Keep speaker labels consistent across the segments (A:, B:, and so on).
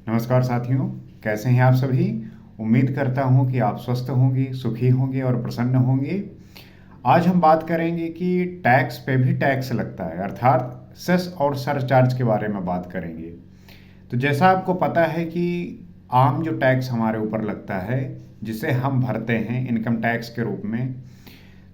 A: नमस्कार साथियों, कैसे हैं आप सभी। उम्मीद करता हूं कि आप स्वस्थ होंगे, सुखी होंगे और प्रसन्न होंगे। आज हम बात करेंगे कि टैक्स पे भी टैक्स लगता है, अर्थात सेस और सरचार्ज के बारे में बात करेंगे। तो जैसा आपको पता है कि आम जो टैक्स हमारे ऊपर लगता है, जिसे हम भरते हैं इनकम टैक्स के रूप में,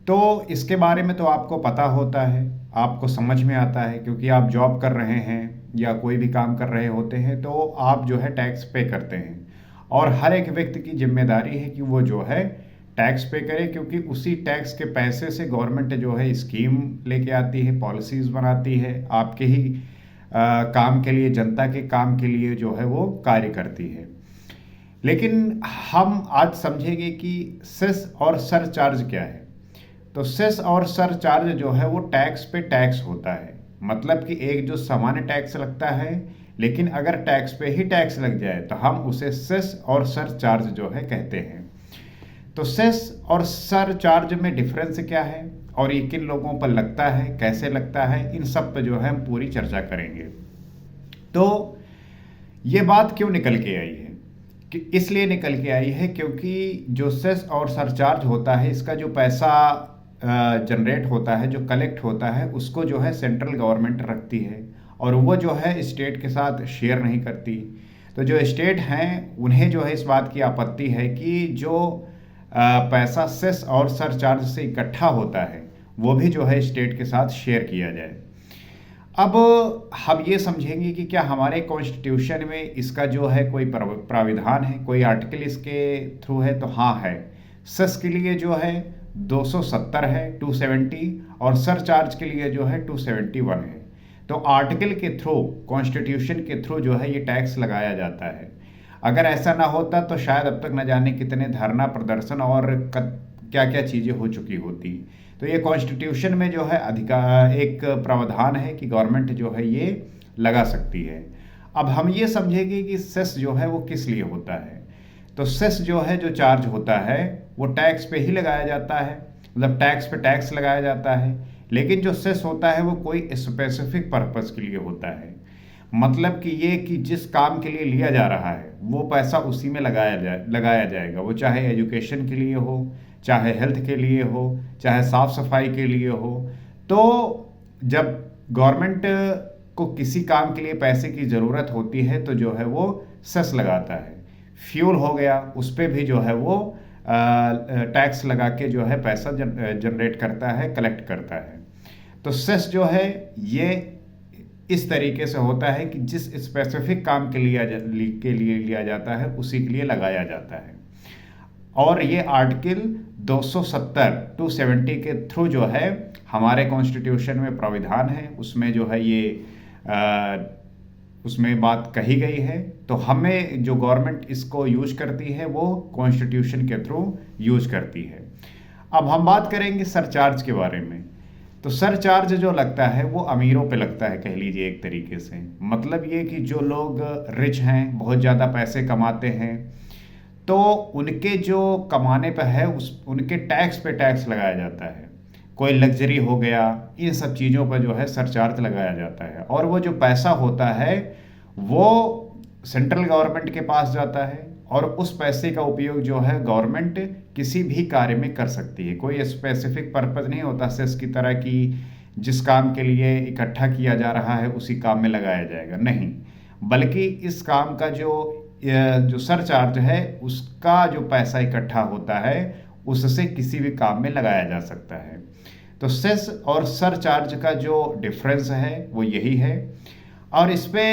A: तो इसके बारे में तो आपको पता होता है, आपको समझ में आता है, क्योंकि आप जॉब कर रहे हैं या कोई भी काम कर रहे होते हैं तो आप जो है टैक्स पे करते हैं। और हर एक व्यक्ति की जिम्मेदारी है कि वो जो है टैक्स पे करे, क्योंकि उसी टैक्स के पैसे से गवर्नमेंट जो है स्कीम लेके आती है, पॉलिसीज बनाती है, आपके ही काम के लिए, जनता के काम के लिए जो है वो कार्य करती है। लेकिन हम आज समझेंगे कि सेस और सरचार्ज क्या है। तो सेस और सरचार्ज जो है वो टैक्स पे टैक्स होता है। मतलब कि एक जो सामान्य टैक्स लगता है, लेकिन अगर टैक्स पे ही टैक्स लग जाए तो हम उसे सेस और सरचार्ज जो है कहते हैं। तो सेस और सरचार्ज में डिफरेंस क्या है और ये किन लोगों पर लगता है, कैसे लगता है, इन सब पे जो है हम पूरी चर्चा करेंगे। तो ये बात क्यों निकल के आई है कि इसलिए निकल के आई है क्योंकि जो सेस और सरचार्ज होता है, इसका जो पैसा जनरेट होता है, जो कलेक्ट होता है, उसको जो है सेंट्रल गवर्नमेंट रखती है और वो जो है स्टेट के साथ शेयर नहीं करती। तो जो स्टेट हैं उन्हें जो है इस बात की आपत्ति है कि जो पैसा सेस और सरचार्ज से इकट्ठा होता है वो भी जो है स्टेट के साथ शेयर किया जाए। अब हम ये समझेंगे कि क्या हमारे कॉन्स्टिट्यूशन में इसका जो है कोई प्राविधान है, कोई आर्टिकल इसके थ्रू है। तो हाँ है। सेस के लिए जो है 270 है, 270, और सरचार्ज के लिए जो है 271 है। तो आर्टिकल के थ्रू, कॉन्स्टिट्यूशन के थ्रू जो है ये टैक्स लगाया जाता है। अगर ऐसा ना होता तो शायद अब तक न जाने कितने धरना प्रदर्शन और क्या क्या चीज़ें हो चुकी होती। तो ये कॉन्स्टिट्यूशन में जो है अधिकार, एक प्रावधान है कि गवर्नमेंट जो है ये लगा सकती है। अब हम ये समझेंगे कि सेस जो है वो किस लिए होता है। तो सेस जो है, जो चार्ज होता है, वो टैक्स पे ही लगाया जाता है, मतलब टैक्स पे टैक्स लगाया जाता है। लेकिन जो सेस होता है वो कोई स्पेसिफिक पर्पस के लिए होता है। मतलब कि ये कि जिस काम के लिए लिया जा रहा है वो पैसा उसी में लगाया जाएगा। वो चाहे एजुकेशन के लिए हो, चाहे हेल्थ के लिए हो, चाहे साफ सफाई के लिए हो। तो जब गवर्नमेंट को किसी काम के लिए पैसे की ज़रूरत होती है तो जो है वो सेस लगाता है। फ्यूल हो गया, उस पर भी जो है वो टैक्स लगा के जो है पैसा जनरेट करता है, कलेक्ट करता है। तो सेस जो है ये इस तरीके से होता है कि जिस स्पेसिफिक काम के लिए लिया जाता है उसी के लिए लगाया जाता है। और ये आर्टिकल 270 270 के थ्रू जो है हमारे कॉन्स्टिट्यूशन में प्राविधान है, उसमें जो है ये उसमें बात कही गई है। तो हमें जो गवर्नमेंट इसको यूज करती है वो कॉन्स्टिट्यूशन के थ्रू यूज करती है। अब हम बात करेंगे सरचार्ज के बारे में। तो सरचार्ज जो लगता है वो अमीरों पे लगता है, कह लीजिए एक तरीके से। मतलब ये कि जो लोग रिच हैं, बहुत ज़्यादा पैसे कमाते हैं, तो उनके जो कमाने पे है उनके टैक्स पे टैक्स लगाया जाता है। कोई लग्जरी हो गया, इन सब चीज़ों पर जो है सरचार्ज लगाया जाता है। और वो जो पैसा होता है वो सेंट्रल गवर्नमेंट के पास जाता है और उस पैसे का उपयोग जो है गवर्नमेंट किसी भी कार्य में कर सकती है। कोई स्पेसिफिक पर्पज़ नहीं होता सेस की तरह कि जिस काम के लिए इकट्ठा किया जा रहा है उसी काम में लगाया जाएगा, नहीं। बल्कि इस काम का जो सरचार्ज है उसका जो पैसा इकट्ठा होता है उससे किसी भी काम में लगाया जा सकता है। तो सेस और सरचार्ज का जो डिफरेंस है वो यही है। और इस पे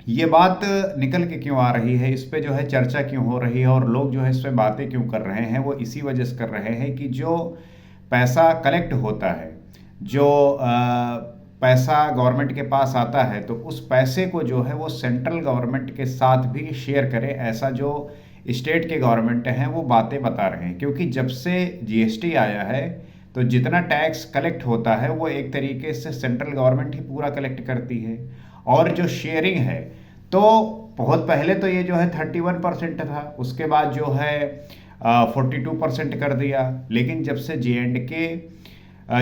A: ये बात निकल के क्यों आ रही है, इस पे जो है चर्चा क्यों हो रही है और लोग जो है इस पे बातें क्यों कर रहे हैं, वो इसी वजह से कर रहे हैं कि जो पैसा कलेक्ट होता है, जो पैसा गवर्नमेंट के पास आता है, तो उस पैसे को जो है वो सेंट्रल गवर्नमेंट के साथ भी शेयर करे, ऐसा जो स्टेट के गवर्नमेंट हैं वो बातें बता रहे हैं। क्योंकि जब से जीएसटी आया है तो जितना टैक्स कलेक्ट होता है वो एक तरीके से सेंट्रल गवर्नमेंट ही पूरा कलेक्ट करती है। और जो शेयरिंग है, तो बहुत पहले तो ये जो है 31% था, उसके बाद जो है 42% कर दिया। लेकिन जब से JNK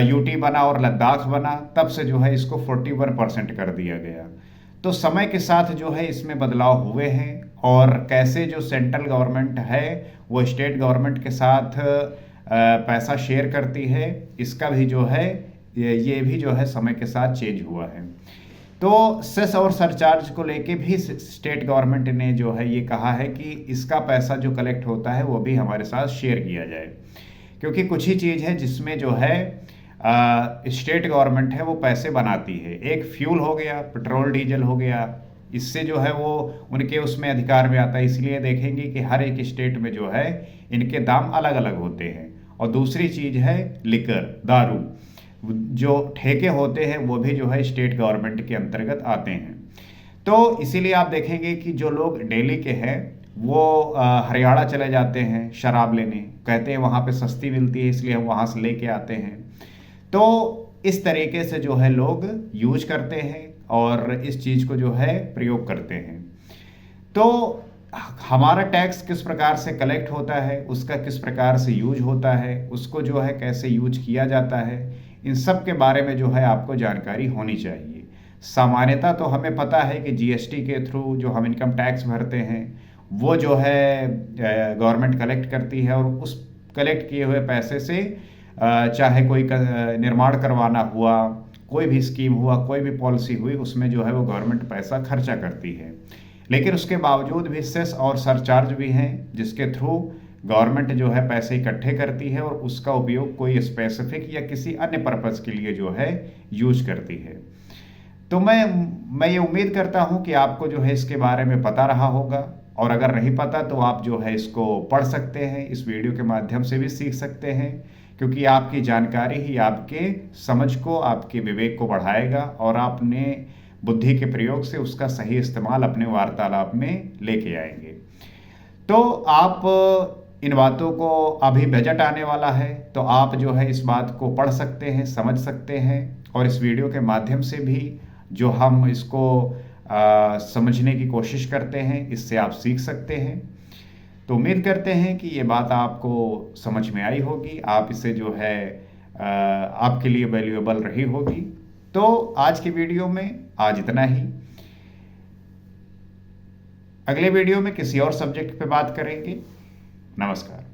A: यूटी बना और लद्दाख बना तब से जो है इसको 41% कर दिया गया। तो समय के साथ जो है इसमें बदलाव हुए हैं, और कैसे जो सेंट्रल गवर्नमेंट है वो स्टेट गवर्नमेंट के साथ पैसा शेयर करती है, इसका भी जो है ये भी जो है समय के साथ चेंज हुआ है। तो सेस और सरचार्ज को लेके भी स्टेट गवर्नमेंट ने जो है ये कहा है कि इसका पैसा जो कलेक्ट होता है वो भी हमारे साथ शेयर किया जाए, क्योंकि कुछ ही चीज़ है जिसमें जो है स्टेट गवर्नमेंट है वो पैसे बनाती है। एक फ्यूल हो गया, पेट्रोल डीजल हो गया, इससे जो है वो उनके उसमें अधिकार में आता है, इसलिए देखेंगे कि हर एक स्टेट में जो है इनके दाम अलग अलग होते हैं। और दूसरी चीज़ है लिकर, दारू, जो ठेके होते हैं वो भी जो है स्टेट गवर्नमेंट के अंतर्गत आते हैं। तो इसीलिए आप देखेंगे कि जो लोग दिल्ली के हैं वो हरियाणा चले जाते हैं शराब लेने, कहते हैं वहाँ पे सस्ती मिलती है इसलिए हम वहाँ से लेके आते हैं। तो इस तरीके से जो है लोग यूज करते हैं और इस चीज़ को जो है प्रयोग करते हैं। तो हमारा टैक्स किस प्रकार से कलेक्ट होता है, उसका किस प्रकार से यूज होता है, उसको जो है कैसे यूज किया जाता है, इन सब के बारे में जो है आपको जानकारी होनी चाहिए। सामान्यतः तो हमें पता है कि जीएसटी के थ्रू जो हम इनकम टैक्स भरते हैं वो जो है गवर्नमेंट कलेक्ट करती है, और उस कलेक्ट किए हुए पैसे से चाहे कोई निर्माण करवाना हुआ, कोई भी स्कीम हुआ, कोई भी पॉलिसी हुई, उसमें जो है वो गवर्नमेंट पैसा खर्चा करती है। लेकिन उसके बावजूद भी सेस और सरचार्ज भी हैं जिसके थ्रू गवर्नमेंट जो है पैसे इकट्ठे करती है और उसका उपयोग कोई स्पेसिफिक या किसी अन्य पर्पज़ के लिए जो है यूज करती है। तो मैं ये उम्मीद करता हूँ कि आपको जो है इसके बारे में पता रहा होगा, और अगर नहीं पता तो आप जो है इसको पढ़ सकते हैं, इस वीडियो के माध्यम से भी सीख सकते हैं, क्योंकि आपकी जानकारी ही आपके समझ को, आपके विवेक को बढ़ाएगा और आपने बुद्धि के प्रयोग से उसका सही इस्तेमाल अपने वार्तालाप में लेके आएंगे। तो आप इन बातों को, अभी बजट आने वाला है तो आप जो है इस बात को पढ़ सकते हैं, समझ सकते हैं, और इस वीडियो के माध्यम से भी जो हम इसको समझने की कोशिश करते हैं इससे आप सीख सकते हैं। तो उम्मीद करते हैं कि ये बात आपको समझ में आई होगी, आप इसे जो है आपके लिए वैल्यूएबल रही होगी। तो आज की वीडियो में आज इतना ही। अगले वीडियो में किसी और सब्जेक्ट पे बात करेंगे। नमस्कार।